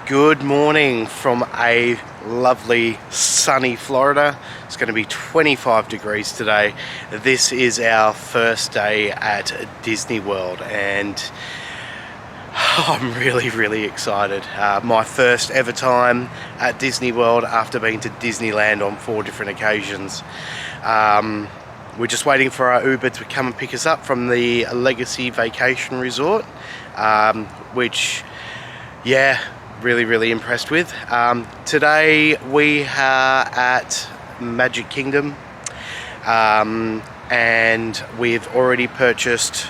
Good morning from a lovely sunny Florida. It's going to be 25 degrees today. This is our first day at Disney World and I'm really excited. My first ever time at Disney World after being to Disneyland on 4 different occasions. We're just waiting for our Uber to come and pick us up from the Legacy Vacation Resort, which, yeah, really impressed with. Today we are at Magic Kingdom, and we've already purchased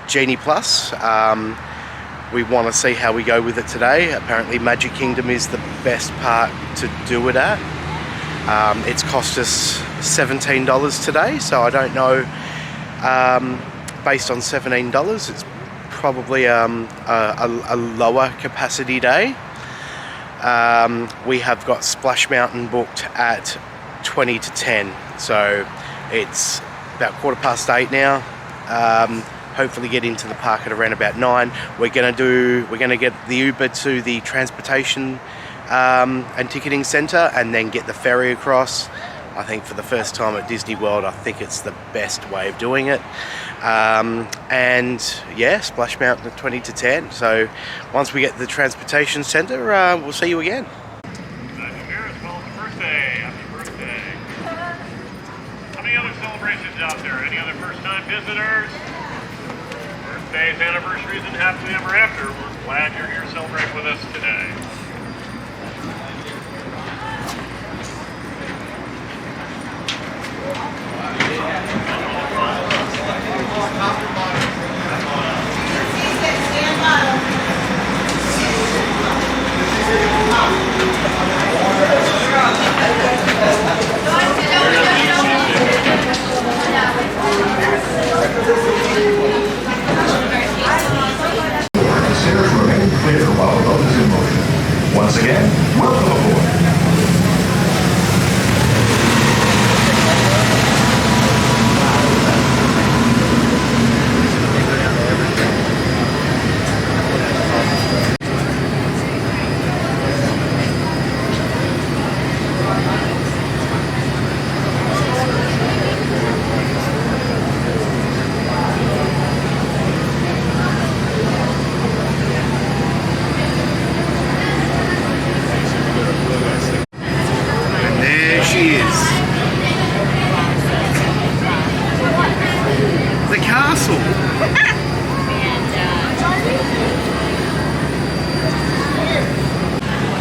Genie Plus. We want to see how we go with it today. Apparently Magic Kingdom is the best part to do it at. It's cost us $17 today, so I don't know, based on $17 it's probably a lower capacity day. We have got Splash Mountain booked at 20 to 10, so it's about 8:15 now. Hopefully get into the park at around about 9. We're gonna get the Uber to the transportation and ticketing centre and then get the ferry across. I think for the first time at Disney World, I think it's the best way of doing it. And yeah, Splash Mountain at 20 to 10. So once we get to the transportation centre, we'll see you again. Happy birthday. How many other celebrations out there? Any other first-time visitors? Birthdays, anniversaries, and happily ever after. We're glad you're here to celebrate with us today. Consider remaining clear while the boat is in motion. Once again, welcome aboard.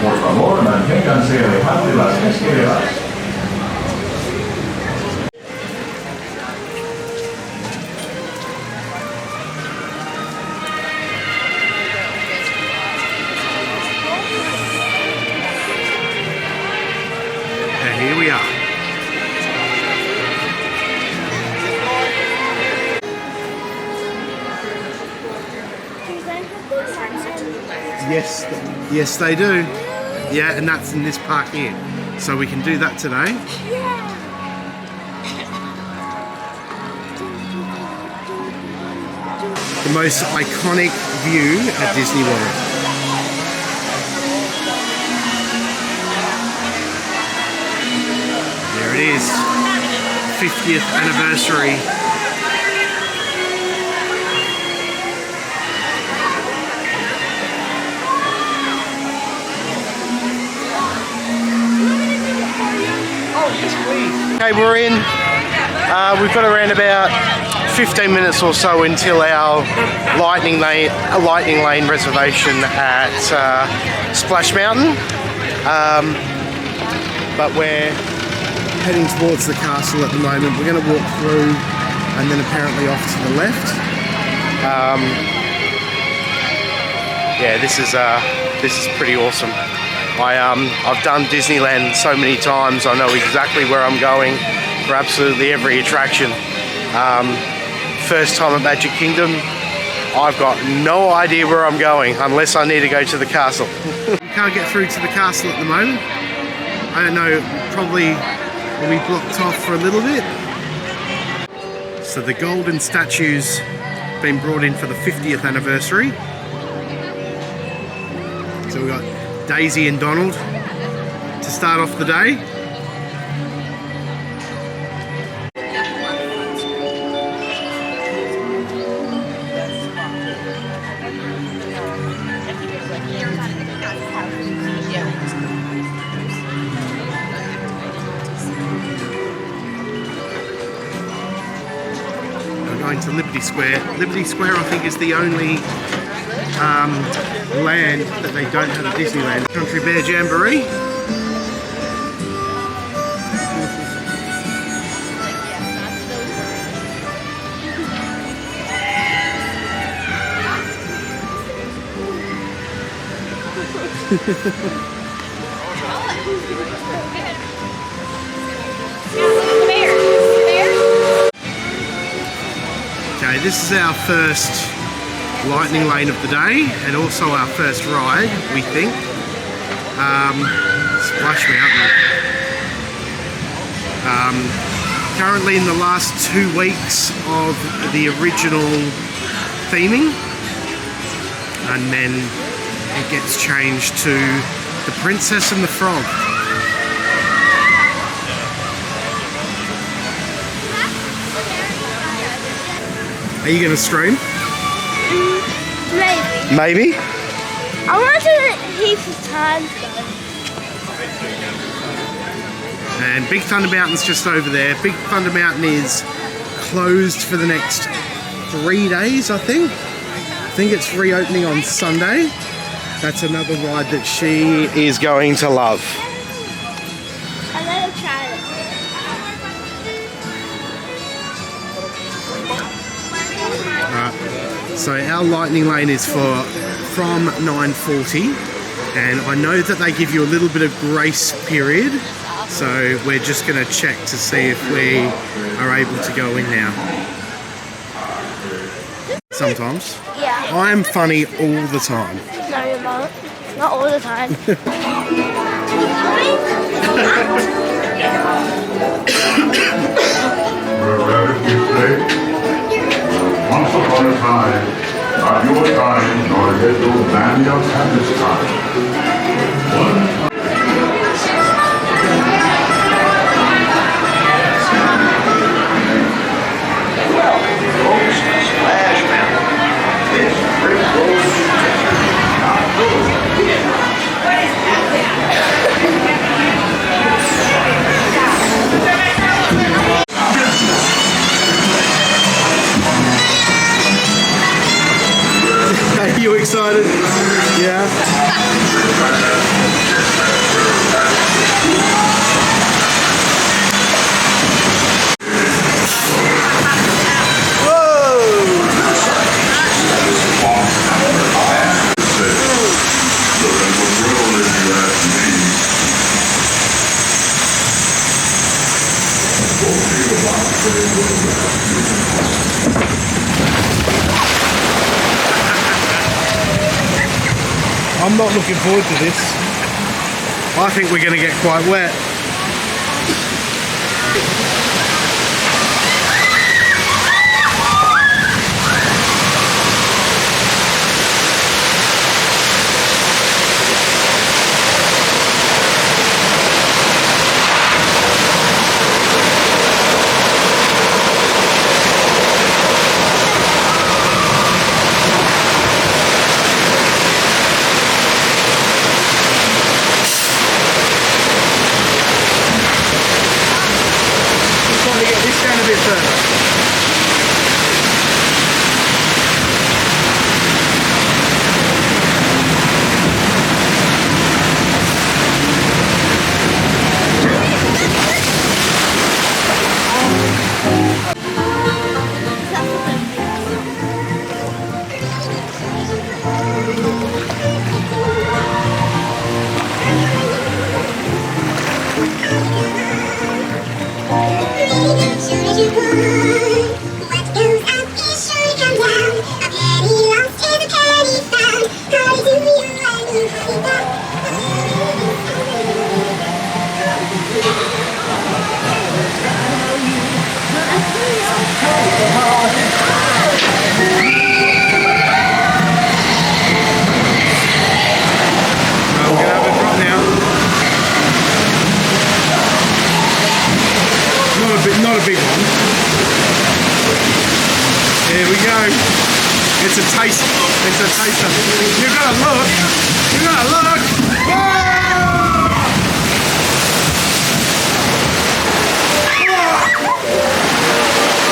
Por favor, manténganse alejados de las escaleras. And here we are. Yes, they do. Yeah, and that's in this park here. So we can do that today. The most iconic view at Disney World. There it is. 50th anniversary. Okay, we're in. We've got around about 15 minutes or so until our lightning lane reservation at Splash Mountain. But we're heading towards the castle at the moment. We're going to walk through and then apparently off to the left. Yeah, this is pretty awesome. I've done Disneyland so many times, I know exactly where I'm going for absolutely every attraction. First time at Magic Kingdom, I've got no idea where I'm going unless I need to go to the castle. We can't get through to the castle at the moment. I don't know, probably will be blocked off for a little bit. So the golden statue's been brought in for the 50th anniversary. So we've got Daisy and Donald to start off the day. We're going to Liberty Square. Liberty Square, I think, is the only land that they don't have at Disneyland. Country Bear Jamboree. Okay, this is our first lightning lane of the day, and also our first ride, we think. Splash Mountain. Currently in the last 2 weeks of the original theming, and then it gets changed to The Princess and the Frog. Are you going to stream? Maybe. Maybe. I want to do it heaps of times though. And Big Thunder Mountain's just over there. Big Thunder Mountain is closed for the next 3 days, I think. I think it's reopening on Sunday. That's another ride that she is going to love. I never tried it. So our lightning lane is from 9:40, and I know that they give you a little bit of grace period, so we're just going to check to see if we are able to go in now. Sometimes. Yeah. I'm funny all the time. No, you're not. Not all the time. Once upon a time, not your time, nor yet your man of this time. Folks, Splash Mountain is great Are you excited? Yeah. I'm not looking forward to this. I think we're going to get quite wet. We're gonna have It's a taste. It's a taster. You gotta look. You gotta look.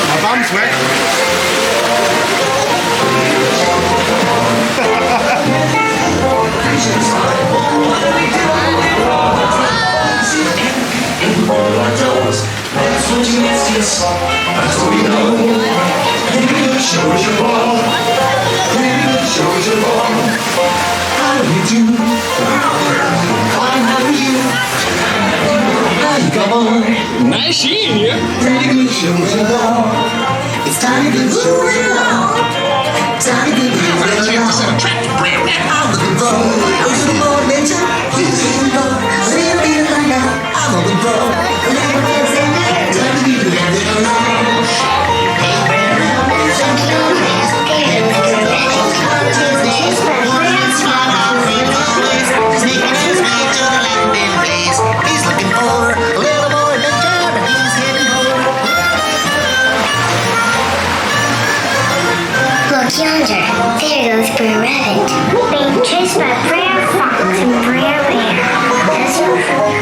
My bum's wet. That's what you ask us. That's what we know. Show us your ball. Show us your ball. How do you do? Fine, how are you? How you come on? Nice seeing you. Pretty good, show us your ball. It's time to show us your ball. Time to show us your ball. I'm looking for a little more nature. Please leave me alone. Leave me right now. I'm looking for a little more nature. Time to be alone. He's looking for a little more nature, and he's heading home. Look yonder, there goes Brer Rabbit, being chased by Brer Fox and Brer Bear. As usual.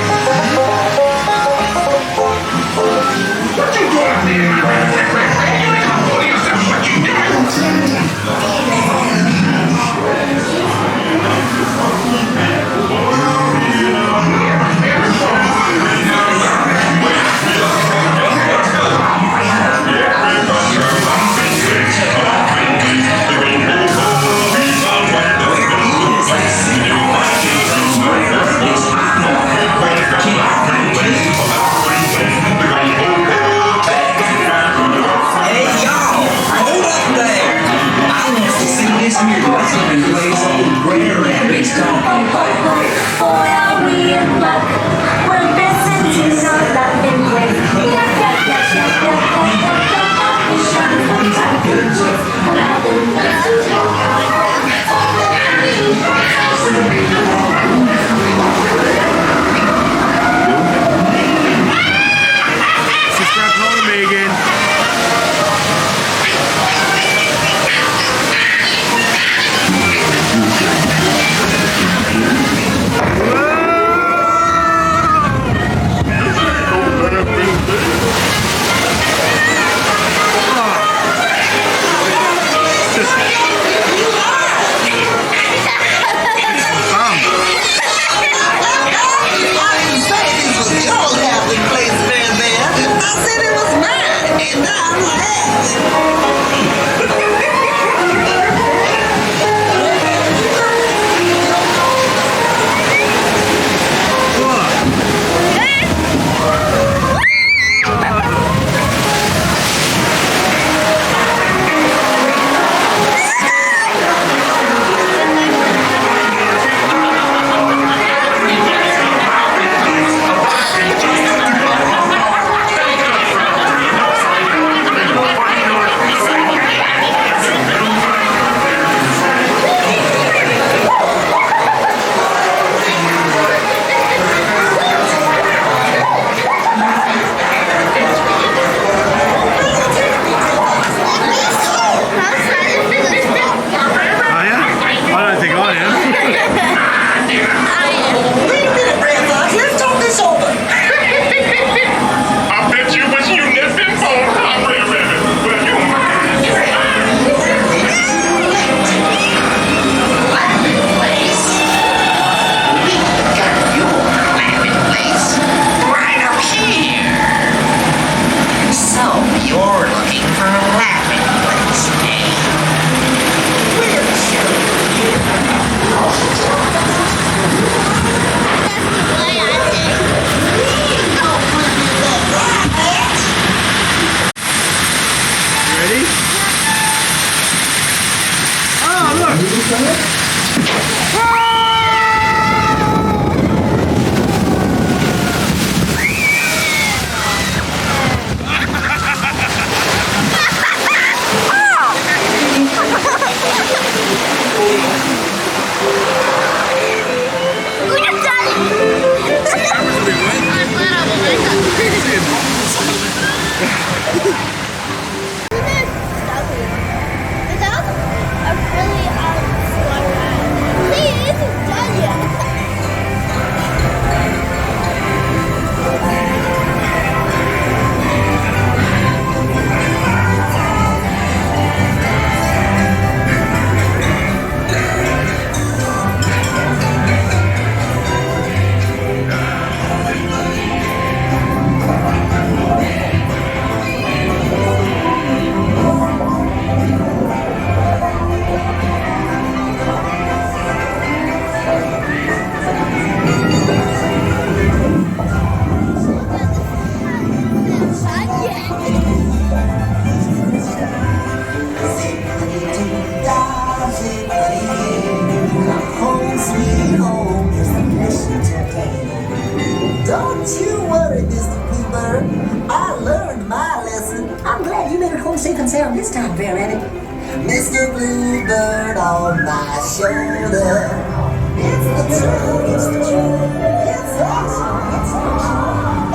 home safe and sound this time, Bear Rabbit. Mr. Bluebird on my shoulder. It's the truth, it's the truth. It's awesome, it's awesome.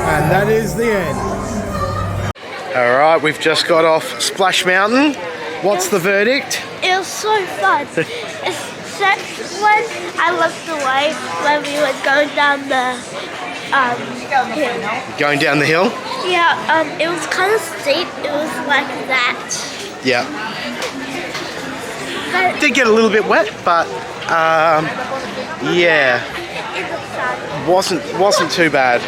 And that is the end. Alright, we've just got off Splash Mountain. What's the verdict? It was so fun. Except when I looked away when we were going down the hill. Going down the hill? Yeah, it was kind of steep. It was like that. Yeah. But Did get a little bit wet, but yeah, in the sun. wasn't too bad.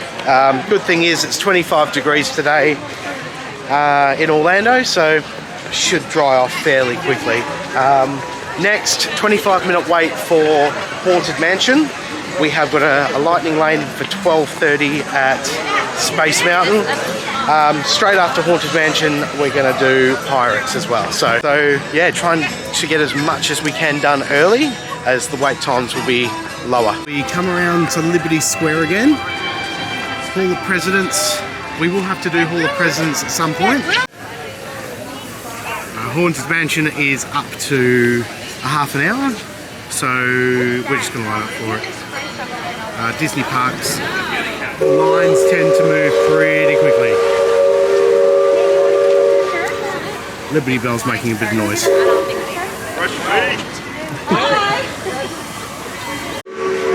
Good thing is it's 25 degrees today in Orlando, so should dry off fairly quickly. Next, 25-minute wait for Haunted Mansion. We have got a lightning lane for 12:30 at Space Mountain. Straight after Haunted Mansion, we're going to do Pirates as well. So yeah, trying to get as much as we can done early, as the wait times will be lower. We come around to Liberty Square again. Hall of Presidents. We will have to do Hall of Presidents at some point. Haunted Mansion is up to a half an hour, so we're just going to line up for it. Disney parks, lines tend to move pretty quickly. Liberty Bell's making a bit of noise.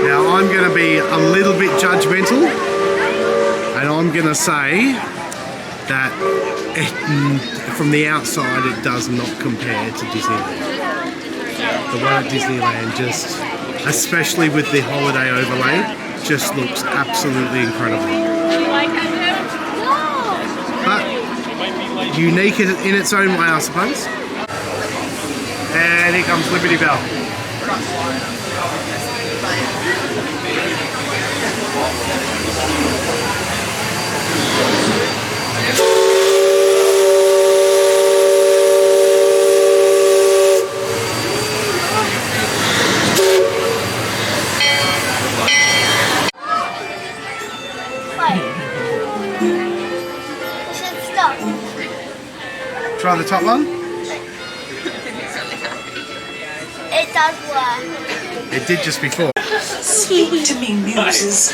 Now I'm going to be a little bit judgmental, and I'm going to say that from the outside it does not compare to Disneyland. The one at Disneyland, just especially with the holiday overlay, just looks absolutely incredible. But unique in its own way, I suppose. And here comes Liberty Bell. Try the top one. It does work. It did just before. Speak to me, muses.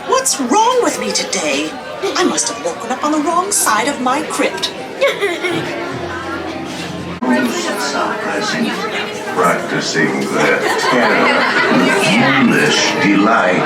What's wrong with me today? I must have woken up on the wrong side of my crypt. Practicing their terror and foolish delight.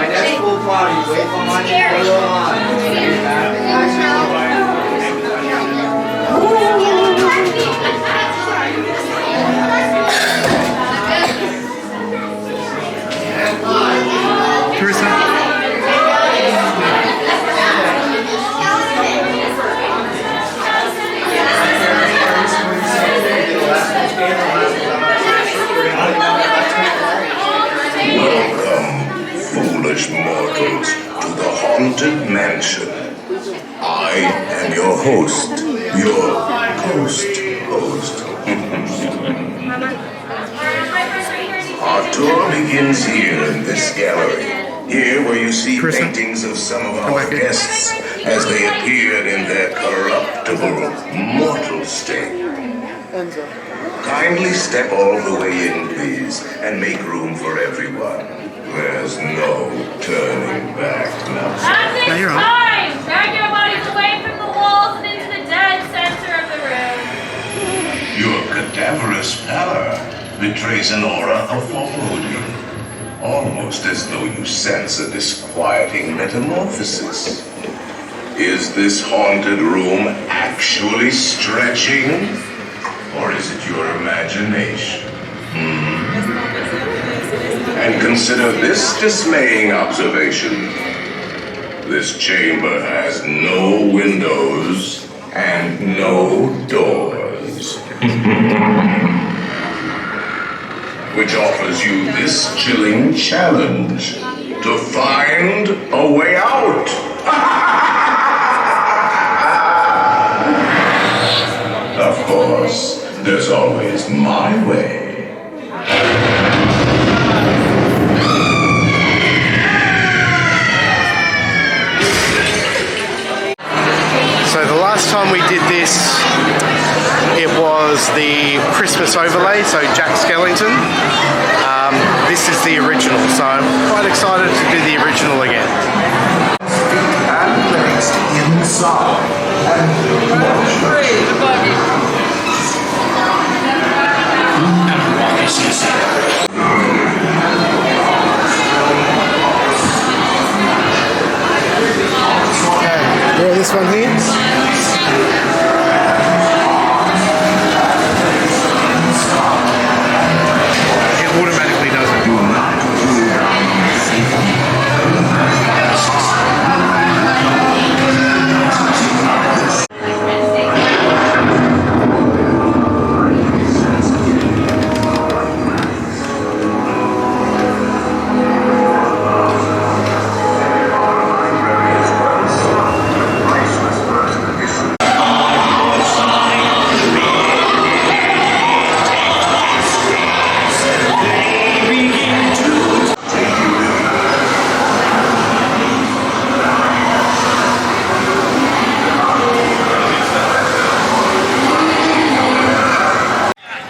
Welcome, foolish mortals, to the Haunted Mansion. I am your host, your ghost host. Our tour begins here in this gallery. Here where you see paintings of some of our guests as they appeared in their corruptible, mortal state. Kindly step all the way in, please, and make room for everyone. There's no turning back now. That's it, time! Drag your bodies away from the walls and into the dead center of the room. Your cadaverous pallor betrays an aura of foreboding, almost as though you sense a disquieting metamorphosis. Is this haunted room actually stretching? Or is it your imagination? And consider this dismaying observation. This chamber has no windows and no doors. Which offers you this chilling challenge to find a way out. Of course, there's always my way. last time we did this, it was the Christmas overlay, so Jack Skellington. This is the original, so I'm quite excited to do the original again. And placed inside. And Okay, this one here. It automatically does it.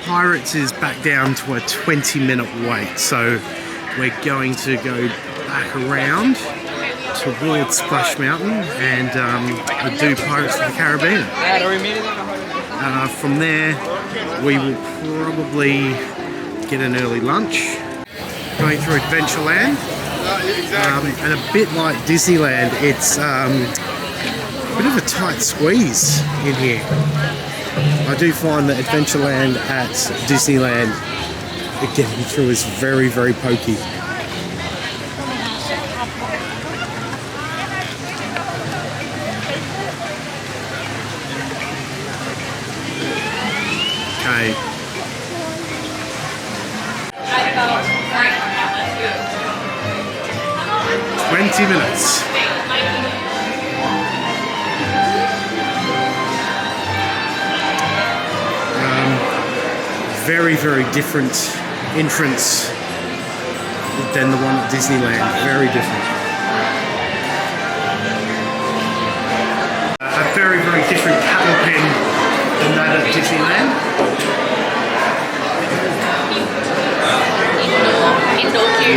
Pirates is back down to a 20-minute wait, so we're going to go back around towards Splash Mountain and do Pirates of the Caribbean. From there, we will probably get an early lunch, going through Adventureland, and a bit like Disneyland, it's a bit of a tight squeeze in here. I do find that Adventureland at Disneyland, getting through is very, very pokey. Okay. "20 minutes. Very, very different entrance than the one at Disneyland. Very different. A very, very different cattle pen than that at Disneyland.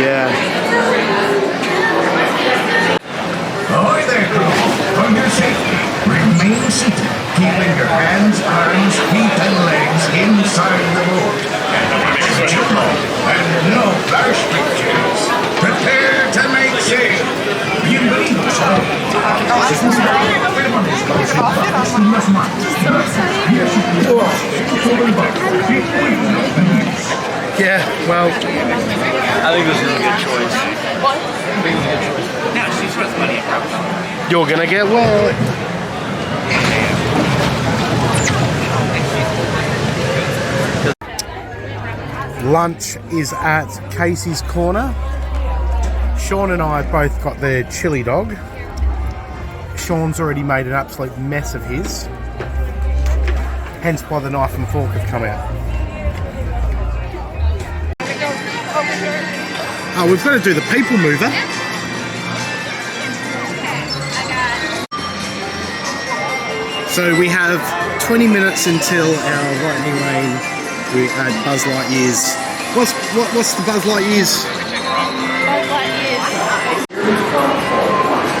Yeah. ahoy there, crew. For your safety, remain seated, keeping your hands, arms, feet, and legs inside the boat. And no flash pictures. Prepare to make sail. Bienvenidos a Yeah, well, I think this is a good choice. No, she's worth money, bro. you're gonna get wet. Lunch is at Casey's Corner. Sean and I both got the chili dog. Sean's already made an absolute mess of his, hence why the knife and fork have come out. Oh, we've got to do the people mover. So we have 20 minutes until our lightning lane at Buzz Lightyear's. What's the Buzz Lightyear's?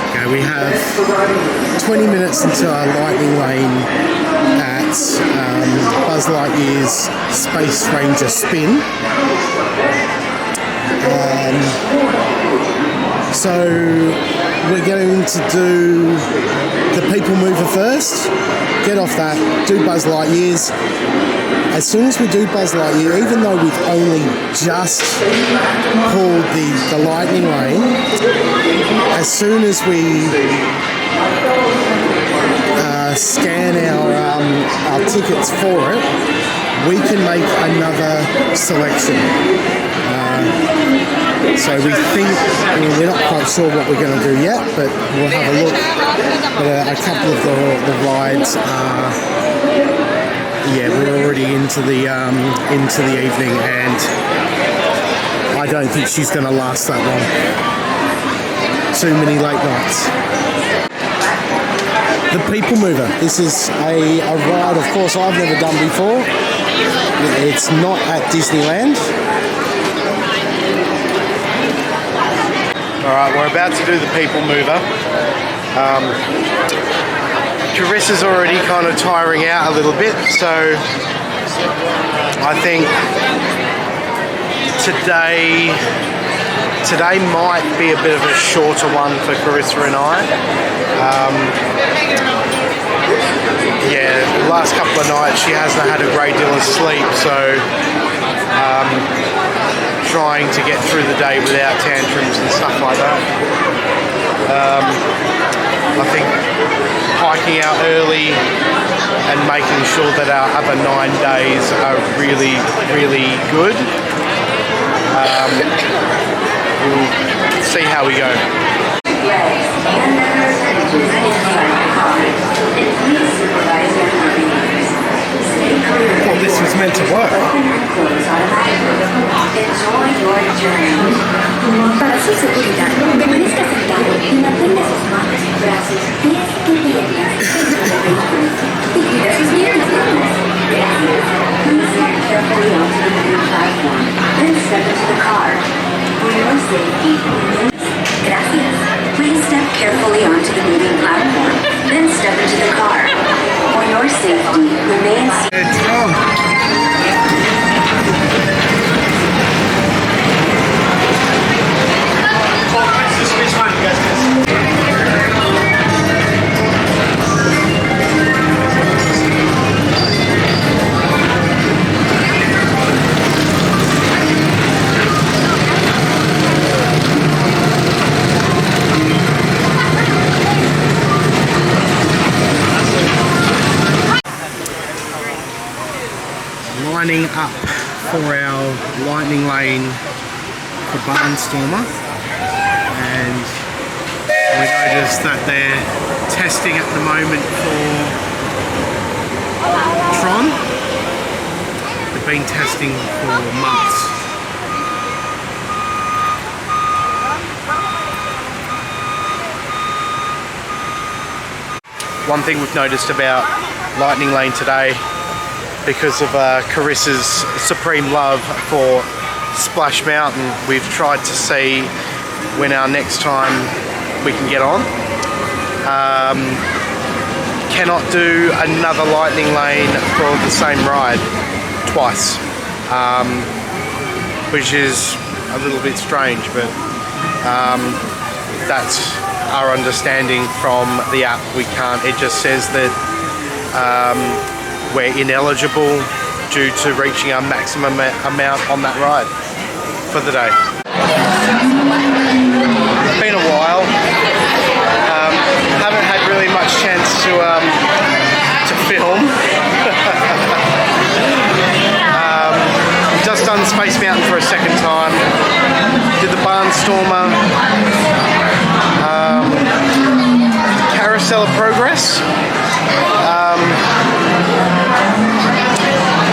Okay, we have 20 minutes until our lightning lane at Buzz Lightyear's Space Ranger spin. So we're going to do the people mover first, get off that, do Buzz Lightyear's. As soon as we do Buzz Lightyear, even though we've only just pulled the lightning lane, as soon as we scan our tickets for it, we can make another selection. So we think, we're not quite sure what we're going to do yet, but we'll have a look. But a couple of the rides are, we're already into the evening, and I don't think she's going to last that long. Too many late nights. the People Mover. This is a ride, of course, I've never done before. It's not at Disneyland. Alright, we're about to do the People Mover. Carissa's already kind of tiring out a little bit, so I think today might be a bit of a shorter one for Carissa and I. Yeah, the last couple of nights she hasn't had a great deal of sleep, so trying to get through the day without tantrums and stuff like that. I think hiking out early and making sure that our other 9 days are really, really good. We'll see how we go. Well, this was meant to work. Enjoy your journey. Para su seguridad, permanezca sentado y mantenga sus manos, brazos, pies y piernas dentro del vehículo. Y cuida sus piernas. Gracias. Please step carefully onto the moving platform, then step into the car. For your safety, gracias. Please step carefully onto the moving platform, then step into the car. For your safety, remain seated. Lining up for our lightning lane for Barnstormer, and we noticed that they're testing at the moment for Tron. They've been testing for months. One thing we've noticed about Lightning Lane today, because of Carissa's supreme love for Splash Mountain, we've tried to see when our next time we can get on. Cannot do another Lightning Lane for the same ride twice, which is a little bit strange, but that's our understanding from the app. We can't, it just says that we're ineligible due to reaching our maximum amount on that ride for the day. It's been a while. Haven't had really much chance to film. Just done Space Mountain for a second time. Did the Barnstormer. Carousel of Progress.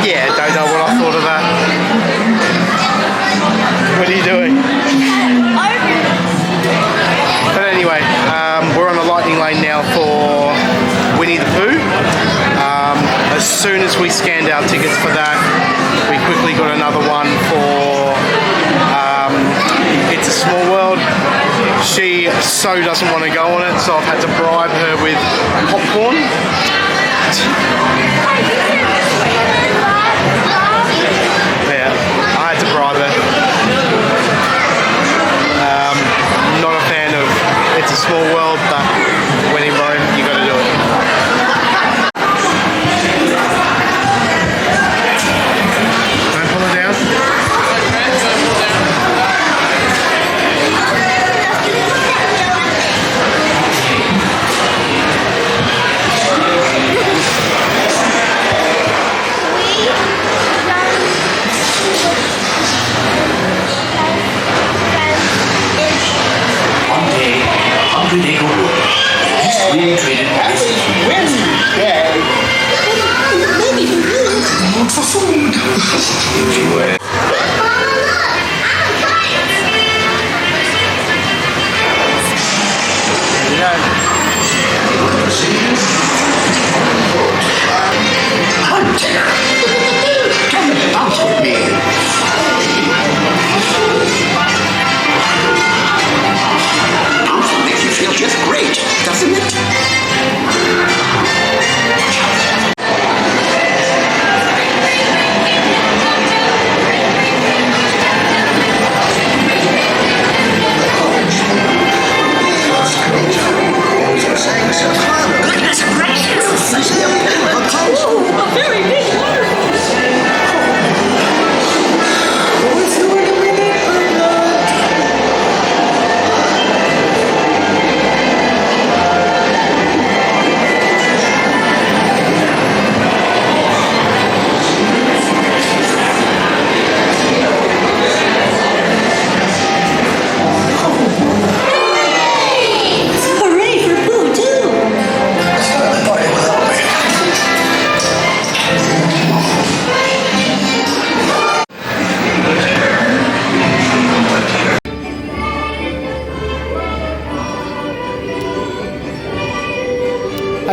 Yeah, don't know what I thought of that. What are you doing? But anyway, we're on the Lightning Lane now for Winnie the Pooh. As soon as we scanned our tickets for that, we quickly got another one for It's a Small World. She so doesn't want to go on it, so I've had to bribe her with popcorn. Yeah, I had to bribe her. Not a fan of It's a Small World, but when in Rome, you got to do it. Don't pull it down.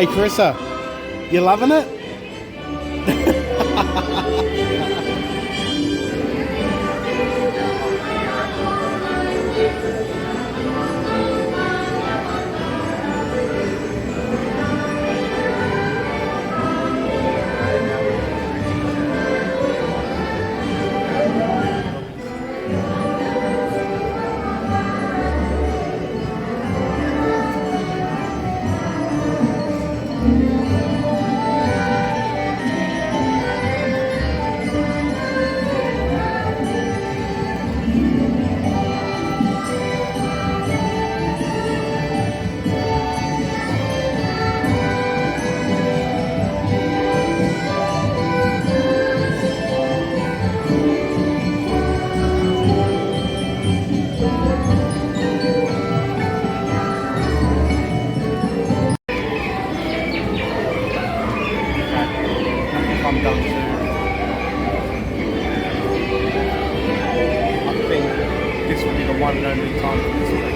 Hey Carissa, you loving it? I'm done soon. I think this will be the one and only time for this trip.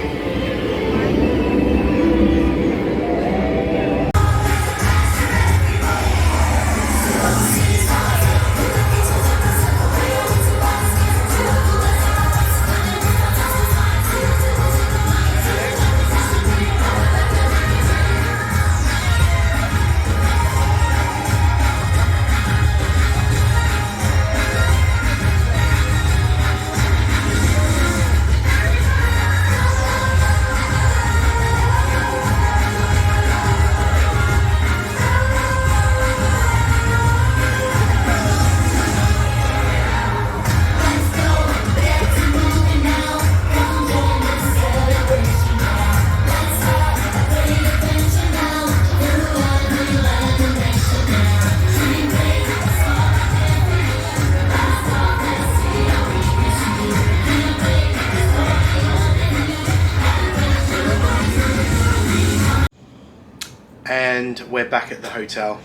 And we're back at the hotel.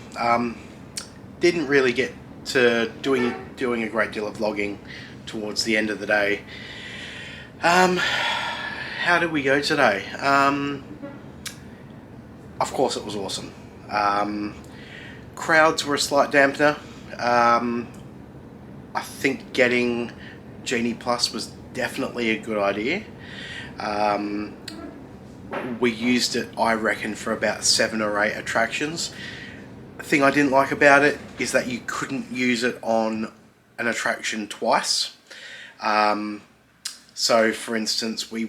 Didn't really get to doing a great deal of vlogging towards the end of the day. How did we go today? Of course it was awesome. Crowds were a slight dampener. I think getting Genie Plus was definitely a good idea. We used it, I reckon, for about 7 or 8 attractions. The thing I didn't like about it is that you couldn't use it on an attraction twice. So for instance, we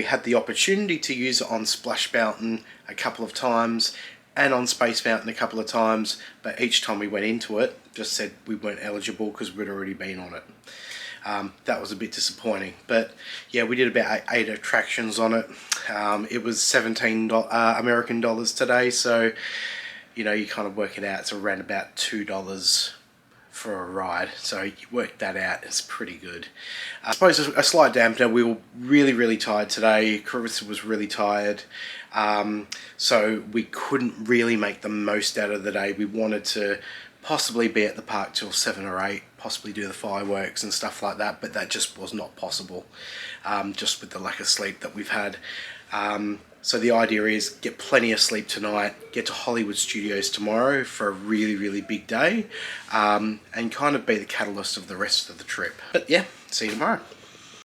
had the opportunity to use it on Splash Mountain a couple of times and on Space Mountain a couple of times, but each time we went into it, just said we weren't eligible because we'd already been on it. That was a bit disappointing, but yeah, we did about 8 attractions on it. It was 17 American dollars today, so you know, you kind of work it out, it's around about $2 for a ride, so you work that out, it's pretty good. I suppose a slight dampener, we were really tired today. Carissa was really tired, so we couldn't really make the most out of the day. We wanted to possibly be at the park till 7 or 8, possibly do the fireworks and stuff like that, but that just was not possible, just with the lack of sleep that we've had. So the idea is get plenty of sleep tonight, get to Hollywood Studios tomorrow for a really big day, and kind of be the catalyst of the rest of the trip. But yeah, see you tomorrow.